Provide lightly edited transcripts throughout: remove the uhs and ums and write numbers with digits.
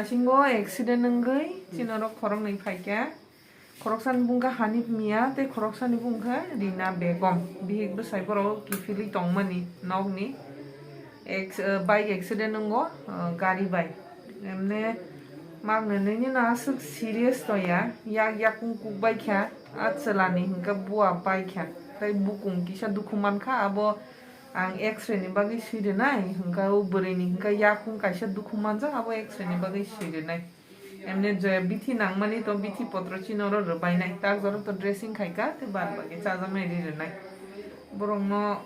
Asingo accident nungui chinoro khorok nei phaikya khoroksan bungka Hanif Mia te khoroksani bungka Rina Begum bihik bwsai borok kifili tongmani nokni bike accident nungo gari bai emne magno nini na asuk serious toya yak kuk bai kya atsalani hingka bua bai kya tai bukung kisa dukuman kha abo ang x-ray ni bagi sirenai hingka ubreni hingka yakung kaisa dukuman ja abo x-ray ni bagi sirenai emne je bithi nangmani to bithi potro chinoro rbainai tak joro to dressing khaika te bad bagi chajamai rirenai borongno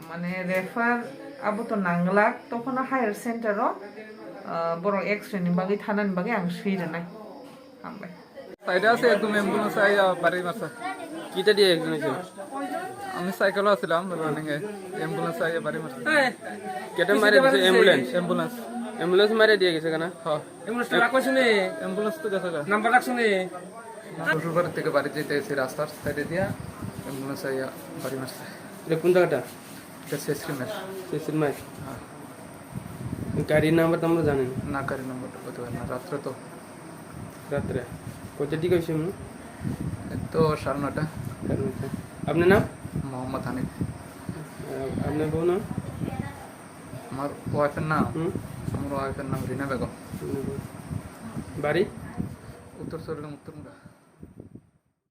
mane refer abo to nanglak tokhono higher center ro borok x-ray ni bagi thanan bagi ang sirenai hambai সাইডে আছে একদম ambulance আইয়া বাড়ি মারছে কিটা দিয়ে একজন হয়েছিল আমি সাইকেলে আসছিলাম রানিং এ অ্যাম্বুলেন্স আইয়া বাড়ি মারছে কেটে মারে দিয়েছে অ্যাম্বুলেন্স অ্যাম্বুলেন্স অ্যাম্বুলেন্স মারে দিয়ে গেছে কেন হ্যাঁ এমনটা রাখছ নি অ্যাম্বুলেন্স তো গেছে নাম্বার রাখছ নি শ্বশুরবাড়ি থেকে বাড়ি যেতে এসে রাস্তার সাইডে দিয়া অ্যাম্বুলেন্স আইয়া বাড়ি মারছে এটা কোন জায়গাটা এটা শেষরিমের শেষের মাই হ্যাঁ গাড়ির নাম্বার তো আমরা জানি না না গাড়ি নম্বরটা বলতে পারি না রাত্রে তো রাত্রে কত দিকে হয়েছে এমনি এই তো 9:30 আপনার নাম মোহাম্মদ হানিফ আপনার বউ নাম আমার ওয়াইফের নাম আমার ওয়াইফের নাম রিনা বেগম বাড়ি উত্তর চরিলাম উত্তরমুড়া